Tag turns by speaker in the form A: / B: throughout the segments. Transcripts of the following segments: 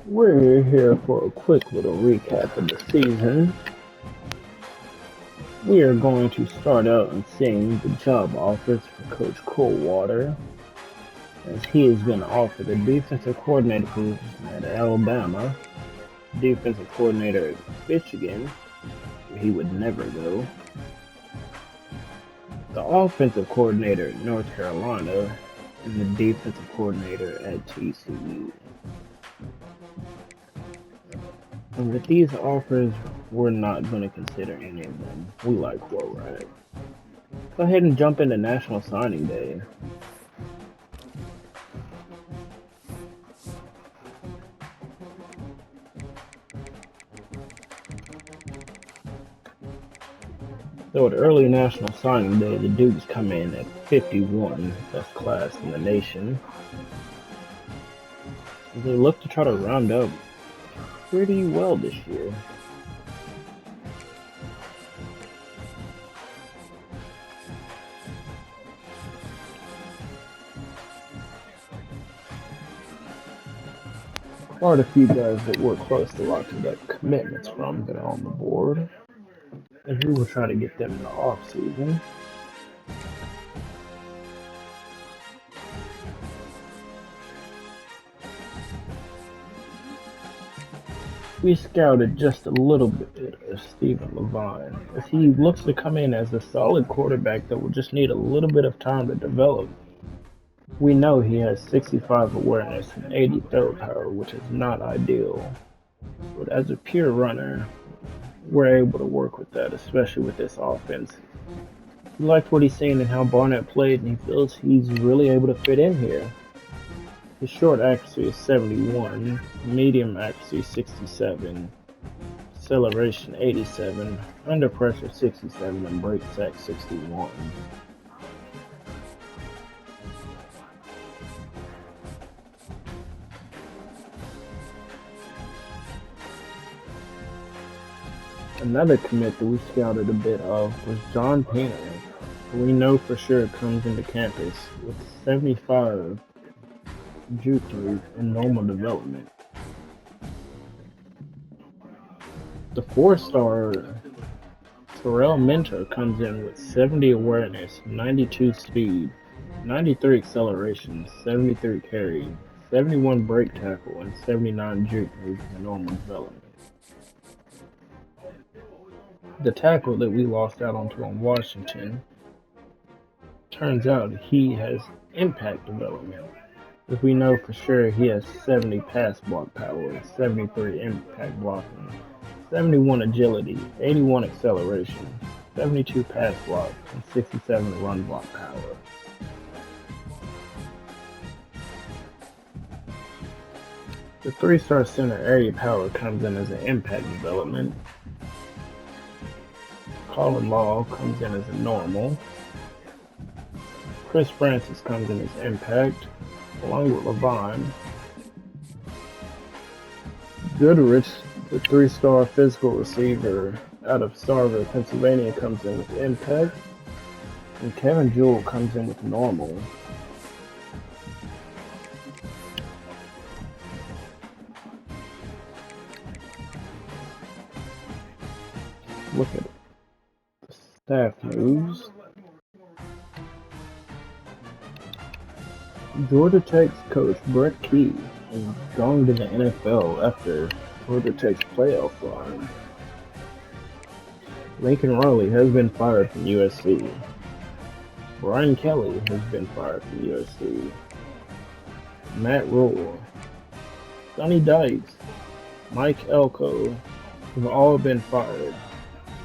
A: We're here for a quick little recap of the season. We are going to start out and seeing the job offers for Coach Coldwater, as he has been offered the defensive coordinator position at Alabama, defensive coordinator at Michigan, where he would never go, the offensive coordinator at North Carolina, and the defensive coordinator at TCU. And with these offers, we're not going to consider any of them. We like where we're at. Go ahead and jump into National Signing Day. So at early National Signing Day, the Dukes come in at 51, best class in the nation. They look to try to round up pretty well this year. Quite a few guys that we're close to locking up commitments from that are on the board, as we will try to get them in the off season. We scouted just a little bit of Stephen Levine, as he looks to come in as a solid quarterback that will just need a little bit of time to develop. We know he has 65 awareness and 80 throw power, which is not ideal, but as a pure runner, we're able to work with that, especially with this offense. He liked what he's seen and how Barnett played, and he feels he's really able to fit in here. His short accuracy is 71, medium accuracy 67, acceleration 87, under pressure 67, and break sack 61. Another commit that we scouted a bit of was John Pena, who we know for sure comes into campus with 75 juke rate and normal development. The 4-star Terrell Mentor comes in with 70 awareness, 92 speed, 93 acceleration, 73 carry, 71 break tackle, and 79 juke rate and normal development. The tackle that we lost out onto on Washington, turns out he has impact development. As we know for sure, he has 70 pass block power, 73 impact blocking, 71 agility, 81 acceleration, 72 pass block, and 67 run block power. The 3-star center area power comes in as an impact development. Colin Law comes in as a normal. Chris Francis comes in as impact, along with Levine. Goodrich, the 3-star physical receiver out of Starville, Pennsylvania, comes in with impact. And Kevin Jewell comes in with normal. Look at the staff moves. Georgia Tech's coach Brett Key is going to the NFL after Georgia Tech's playoff run. Lincoln Riley has been fired from USC. Brian Kelly has been fired from USC. Matt Rule, Sonny Dykes, Mike Elko have all been fired.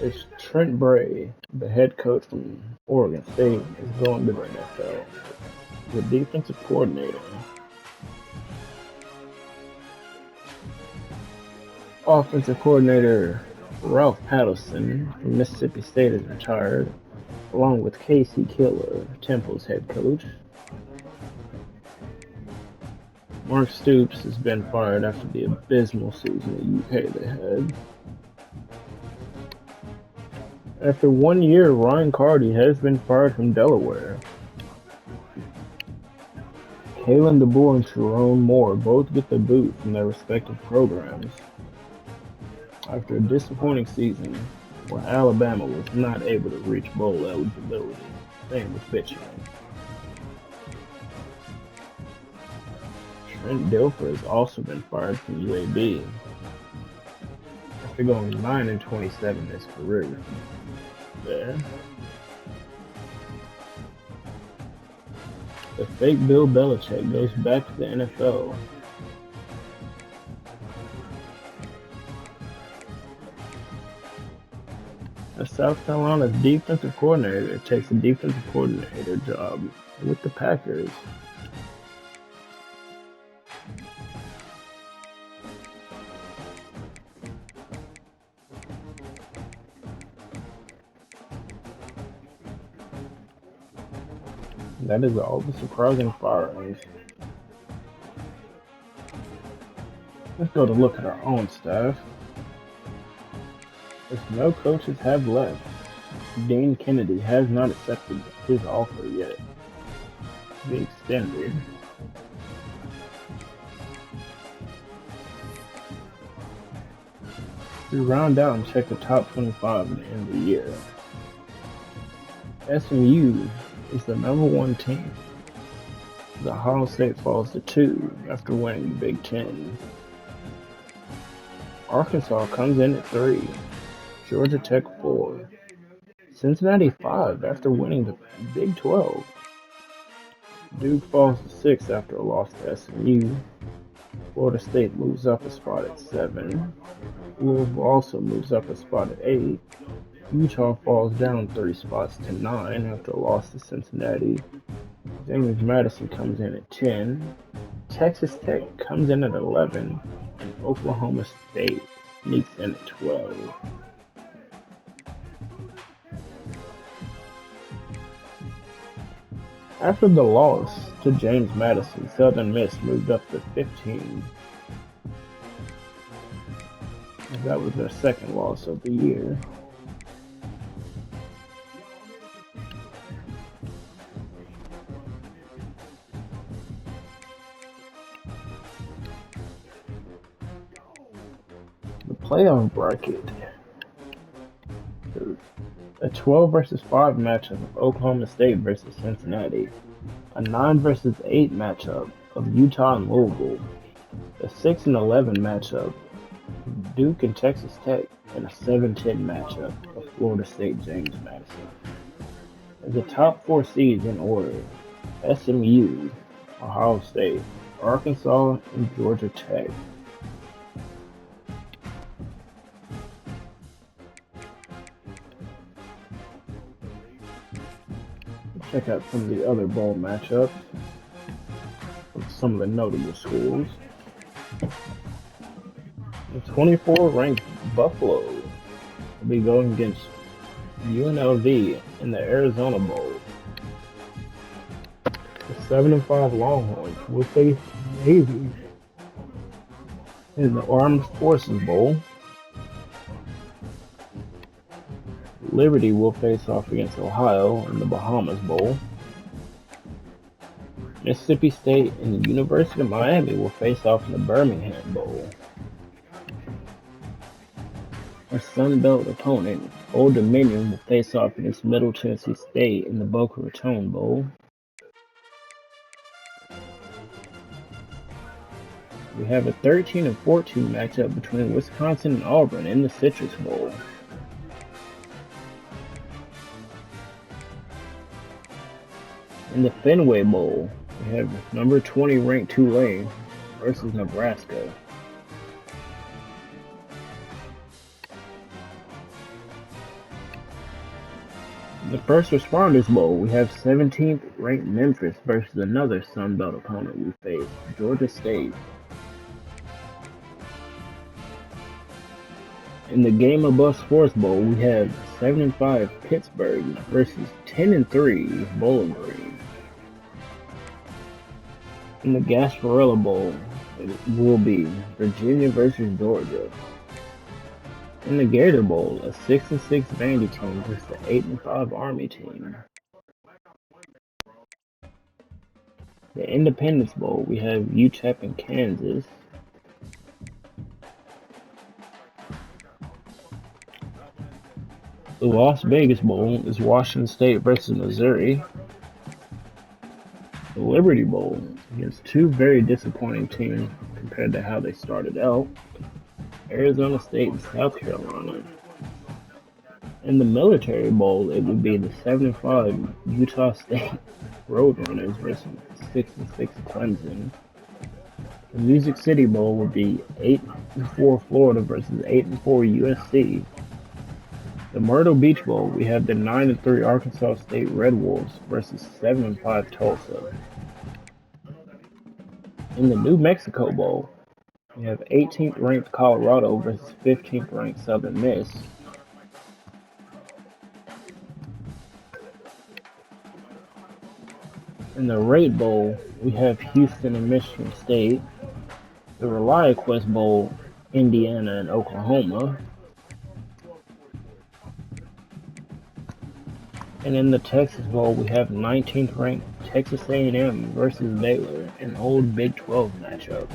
A: It's Trent Bray, the head coach from Oregon State, is going to the NFL. The defensive coordinator. Offensive coordinator Ralph Patterson from Mississippi State is retired, along with Casey Killer, Temple's head coach. Mark Stoops has been fired after the abysmal season at UK they had. After 1 year, Ryan Carty has been fired from Delaware. Kalen DeBoer and Sharon Moore both get the boot from their respective programs after a disappointing season where Alabama was not able to reach bowl eligibility. Same with pitching. Trent Dilfer has also been fired from UAB after going 9-27 in his career. There. The fake Bill Belichick goes back to the NFL. As South Carolina's defensive coordinator takes a defensive coordinator job with the Packers. That is all the surprising firings. Let's go to look at our own staff. As no coaches have left, Dean Kennedy has not accepted his offer yet to be extended. We round out and check the top 25 at the end of the year. SMU is the number 1 team. The Ohio State falls to 2 after winning the Big Ten. Arkansas comes in at 3. Georgia Tech 4. Cincinnati 5 after winning the Big 12. Duke falls to 6 after a loss to SMU. Florida State moves up a spot at 7. Louisville also moves up a spot at 8. Utah falls down 3 spots to 9 after a loss to Cincinnati. James Madison comes in at 10. Texas Tech comes in at 11. And Oklahoma State sneaks in at 12. After the loss to James Madison, Southern Miss moved up to 15. That was their second loss of the year. The playoff bracket. A 12 versus 5 matchup of Oklahoma State versus Cincinnati. A 9 versus 8 matchup of Utah and Louisville. A 6 and 11 matchup of Duke and Texas Tech. And a 7-10 matchup of Florida State James Madison. The top 4 seeds in order: SMU, Ohio State, Arkansas, and Georgia Tech. Check out some of the other bowl matchups of some of the notable schools. The 24 ranked Buffalo will be going against UNLV in the Arizona Bowl. The 7-5 Longhorns will face Navy in the Armed Forces Bowl. Liberty will face off against Ohio in the Bahamas Bowl. Mississippi State and the University of Miami will face off in the Birmingham Bowl. Our Sun Belt opponent, Old Dominion, will face off against Middle Tennessee State in the Boca Raton Bowl. We have a 13 and 14 matchup between Wisconsin and Auburn in the Citrus Bowl. In the Fenway Bowl, we have number 20 ranked Tulane versus Nebraska. In the First Responders Bowl, we have 17th ranked Memphis versus another Sun Belt opponent we face, Georgia State. In the Game of Bus Sports Bowl, we have 7-5 Pittsburgh versus 10-3 Bowling Green. In the Gasparilla Bowl, it will be Virginia versus Georgia. In the Gator Bowl, a 6-6 Vandy team versus the 8-5 Army team. The Independence Bowl, we have UTEP and Kansas. The Las Vegas Bowl is Washington State versus Missouri. The Liberty Bowl against two very disappointing teams compared to how they started out, Arizona State and South Carolina. In the Military Bowl, it would be the 7-5 Utah State Roadrunners versus 6-6 Clemson. The Music City Bowl would be 8-4 Florida versus 8-4 USC. The Myrtle Beach Bowl, we have the 9-3 Arkansas State Red Wolves versus 7-5 Tulsa. In the New Mexico Bowl, we have 18th ranked Colorado versus 15th ranked Southern Miss. In the Rate Bowl, we have Houston and Michigan State. The ReliaQuest Bowl, Indiana and Oklahoma. And in the Texas Bowl, we have 19th ranked Texas A&M versus Baylor, an old Big 12 matchup.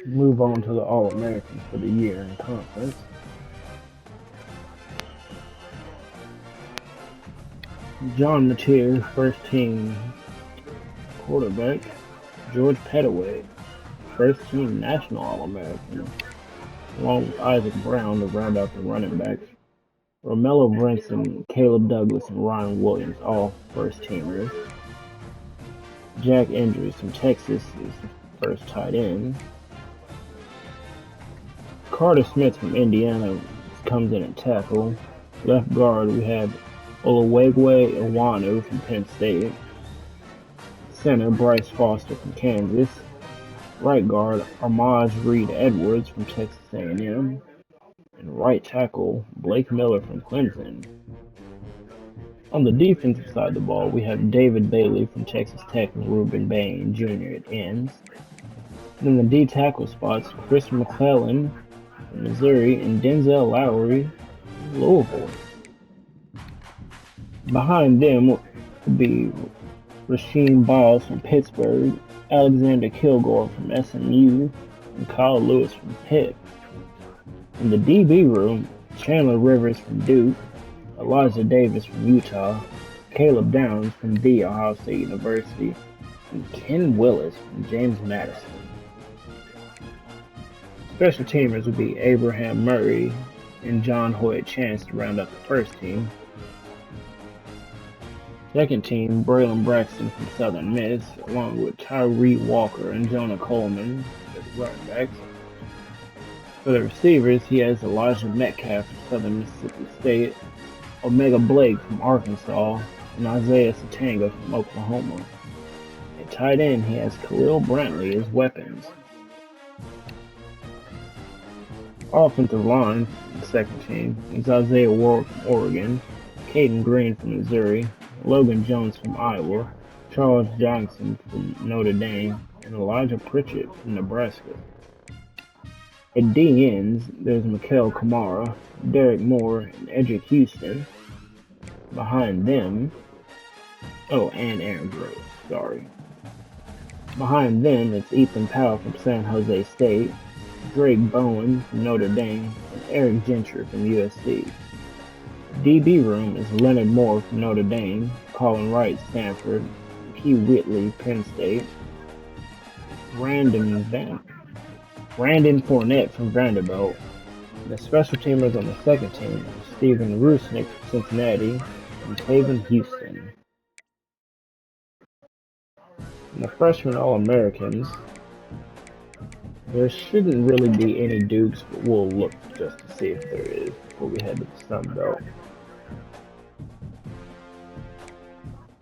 A: Move on to the All-Americans for the year in conference. John Mateer, first team quarterback. George Pettaway, first team National All-American, along with Isaac Brown to round out the running backs. Romello Brinson, Caleb Douglas, and Ryan Williams, all first teamers. Jack Andrews from Texas is the first tight end. Carter Smith from Indiana comes in at tackle. Left guard, we have Oluwegwe Iwanu from Penn State. Center, Bryce Foster from Kansas. Right guard, Armaj Reed Edwards from Texas A&M. And right tackle, Blake Miller from Clemson. On the defensive side of the ball, we have David Bailey from Texas Tech and Ruben Bain Jr. at ends. Then the D tackle spots, Chris McClellan from Missouri and Denzel Lowry from Louisville. Behind them would be Rasheem Biles from Pittsburgh, Alexander Kilgore from SMU, and Kyle Lewis from Pitt. In the DB room, Chandler Rivers from Duke, Elijah Davis from Utah, Caleb Downs from The Ohio State University, and Ken Willis from James Madison. Special teamers would be Abraham Murray and John Hoyt Chance to round up the first team. Second team, Braylon Braxton from Southern Miss, along with Tyree Walker and Jonah Coleman as running backs. For the receivers, he has Elijah Metcalf from Southern Mississippi State, Omega Blake from Arkansas, and Isaiah Satanga from Oklahoma. At tight end, he has Khalil Brantley as weapons. Offensive line, the second team, is Isaiah Ward from Oregon, Caden Green from Missouri, Logan Jones from Iowa, Charles Johnson from Notre Dame, and Elijah Pritchett from Nebraska. At D ends, there's Mikael Kamara, Derek Moore, and Edric Houston. Behind them, and Aaron Groves, sorry. Behind them, it's Ethan Powell from San Jose State, Drake Bowen from Notre Dame, and Eric Gentry from USC. DB room is Leonard Moore from Notre Dame, Colin Wright, Stanford, P. Whitley, Penn State, Brandon Fournette from Vanderbilt. The special teamers on the second team are Stephen Rusnick from Cincinnati and Taven Houston. And the freshman All-Americans, there shouldn't really be any Dukes, but we'll look just to see if there is before we head to the Sun Belt.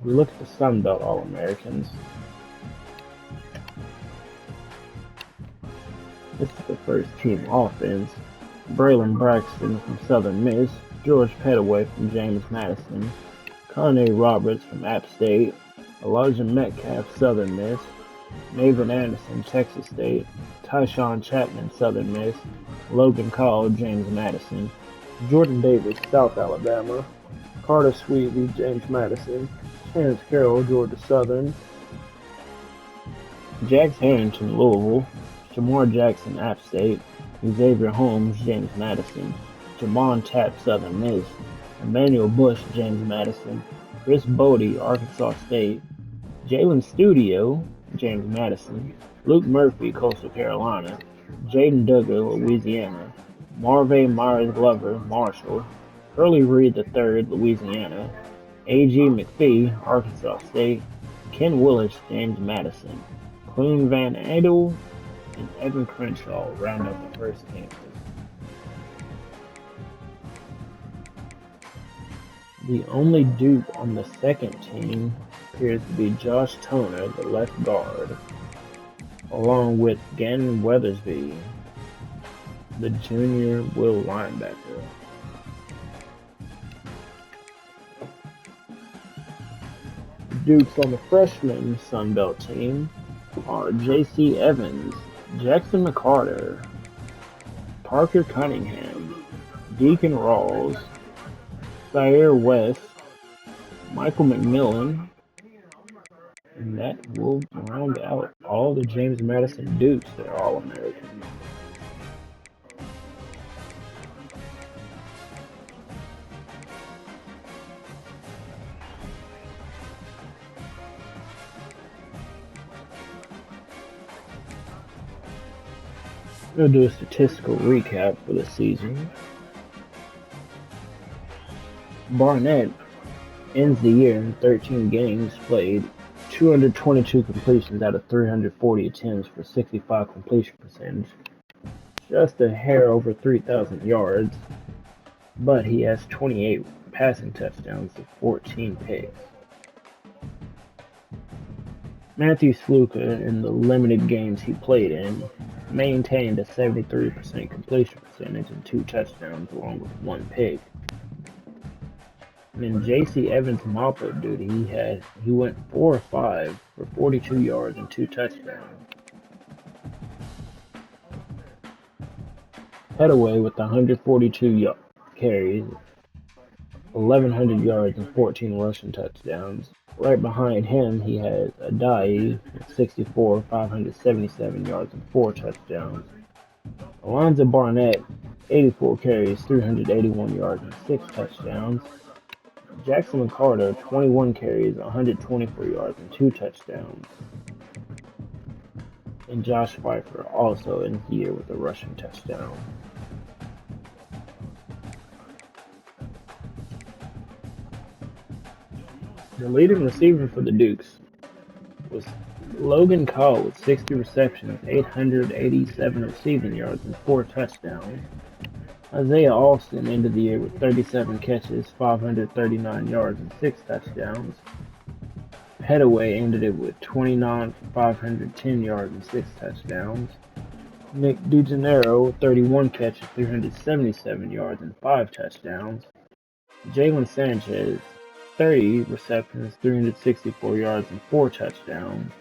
A: We look at the Sun Belt All-Americans. This is the first team offense. Braylon Braxton from Southern Miss, George Pettaway from James Madison, Connie Roberts from App State, Elijah Metcalf, Southern Miss, Nathan Anderson, Texas State, Tyshawn Chapman, Southern Miss, Logan Call, James Madison, Jordan Davis, South Alabama, Carter Sweezy, James Madison, Chance Carroll, Georgia Southern, Jax Harrington, Louisville. Jamar Jackson, App State. Xavier Holmes, James Madison. Jamon Tapp, Southern Miss. Emmanuel Bush, James Madison. Chris Bodie, Arkansas State. Jalen Studio, James Madison. Luke Murphy, Coastal Carolina. Jaden Duggar, Louisiana. Marvay Myers Glover, Marshall. Curly Reed III, Louisiana. A.G. McPhee, Arkansas State. Ken Willis, James Madison. Clune Van Adel and Evan Crenshaw round out the first campus. The only Duke on the second team appears to be Josh Toner, the left guard, along with Gannon Weathersby, the junior will linebacker. Dukes on the freshman Sun Belt team are J.C. Evans, Jackson McCarter, Parker Cunningham, Deacon Rawls, Zaire West, Michael McMillan, and that will round out all the James Madison Dukes that are All-American. We'll do a statistical recap for the season. Barnett ends the year in 13 games played, 222 completions out of 340 attempts for 65 completion percentage, just a hair over 3,000 yards, but he has 28 passing touchdowns and 14 picks. Matthew Sluka, in the limited games he played in, maintained a 73% completion percentage and 2 touchdowns along with 1 pick. And in J.C. Evans' mop-up duty, he went 4 or 5 for 42 yards and 2 touchdowns. Headaway with 142 carries, 1,100 yards and 14 rushing touchdowns. Right behind him, he has Adai with 64, 577 yards and 4 touchdowns. Alonzo Barnett, 84 carries, 381 yards and 6 touchdowns. Jackson McCarter, 21 carries, 124 yards and 2 touchdowns. And Josh Pfeiffer also ends the year with a rushing touchdown. The leading receiver for the Dukes was Logan Call with 60 receptions, 887 receiving yards, and 4 touchdowns. Isaiah Alston ended the year with 37 catches, 539 yards, and 6 touchdowns. Headaway ended it with 29 for 510 yards and 6 touchdowns. Nick DeGennaro, 31 catches, 377 yards, and 5 touchdowns. Jalen Sanchez, 30 receptions, 364 yards, and 4 touchdowns.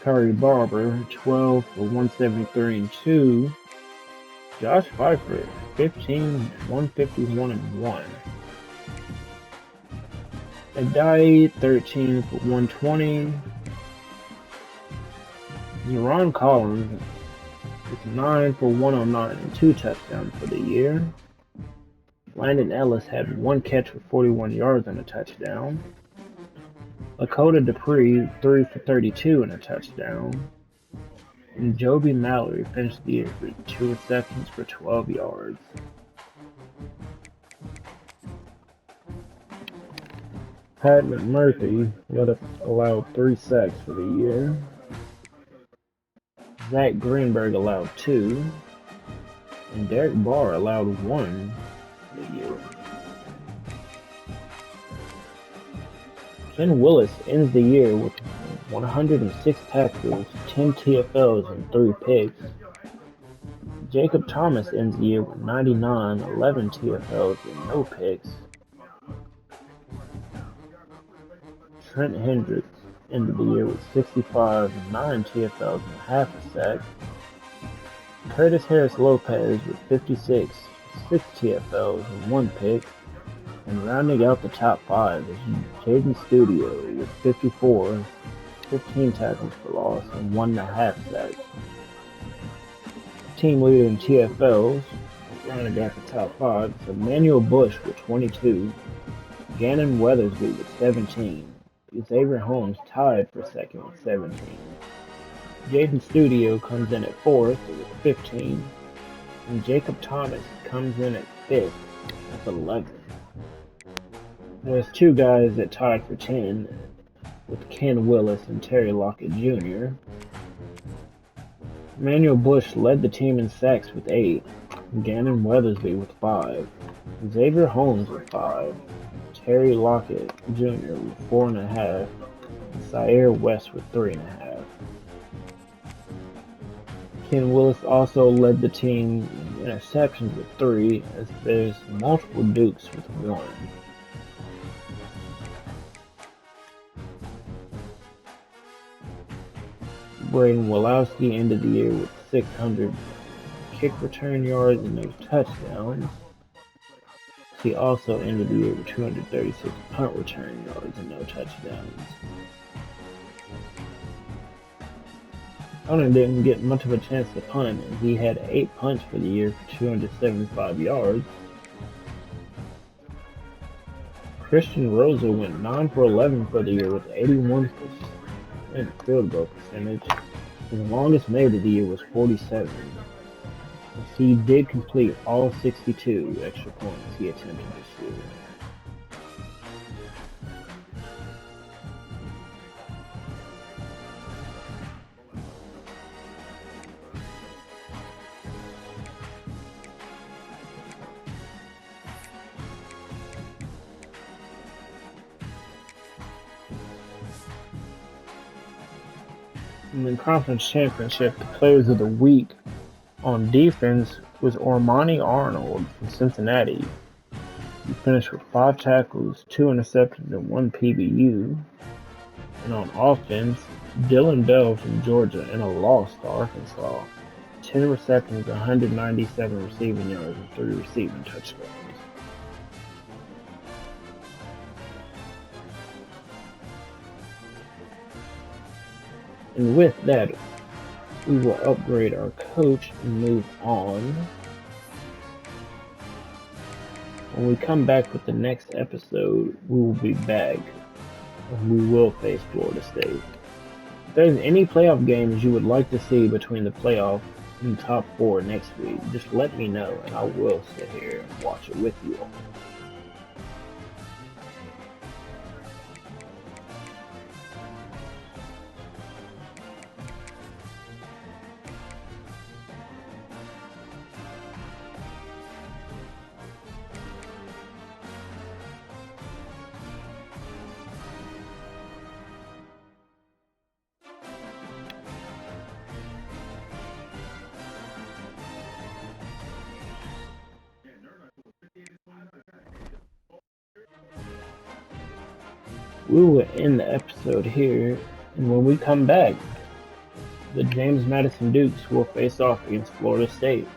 A: Curry Barber, 12 for 173 and 2. Josh Pfeiffer, 15, 151 and 1. Adai, 13 for 120. Zeron Collins, with 9 for 109 and 2 touchdowns for the year. Landon Ellis had 1 catch for 41 yards and a touchdown. Lakota Dupree, 3 for 32 and a touchdown. And Joby Mallory finished the year with 2 receptions for 12 yards. Pat McMurphy allowed 3 sacks for the year. Zach Greenberg allowed 2. And Derek Barr allowed 1 for the year. Ken Willis ends the year with 106 tackles, 10 TFLs, and 3 picks. Jacob Thomas ends the year with 99, 11 TFLs, and no picks. Trent Hendricks ended the year with 65, 9 TFLs, and half a sack. Curtis Harris Lopez with 56, 6 TFLs, and 1 pick. And rounding out the top 5 is Jaden Studio with 54, 15 tackles for loss, and 1.5 sacks. Team leader in TFLs, rounding out the top 5, is Emmanuel Bush with 22, Gannon Weathersby with 17, Xavier Holmes tied for second with 17. Jaden Studio comes in at 4th with 15, and Jacob Thomas comes in at 5th with 11. There's 2 guys that tied for 10, with Ken Willis and Terry Lockett Jr. Emmanuel Bush led the team in sacks with 8, Gannon Weathersby with 5, Xavier Holmes with 5, Terry Lockett Jr. with 4.5, and Syer West with 3.5. Ken Willis also led the team in interceptions with 3, as there's multiple Dukes with 1. Braden Wolowski ended the year with 600 kick return yards and no touchdowns. He also ended the year with 236 punt return yards and no touchdowns. Hunter didn't get much of a chance to punt, and he had 8 punts for the year for 275 yards. Christian Rosa went 9 for 11 for the year with 81% field goal percentage. His longest made of the year was 47. He did complete all 62 extra points he attempted this year. In the conference championship, the players of the week on defense was Ormani Arnold from Cincinnati. He finished with 5 tackles, 2 interceptions, and 1 PBU. And on offense, Dylan Bell from Georgia and a loss to Arkansas. 10 receptions, 197 receiving yards, and 3 receiving touchdowns. And with that, we will upgrade our coach and move on. When we come back with the next episode, we will be back and we will face Florida State. If there's any playoff games you would like to see between the playoff and top 4 next week, just let me know and I will sit here and watch it with you all. We will end the episode here, and when we come back, the James Madison Dukes will face off against Florida State.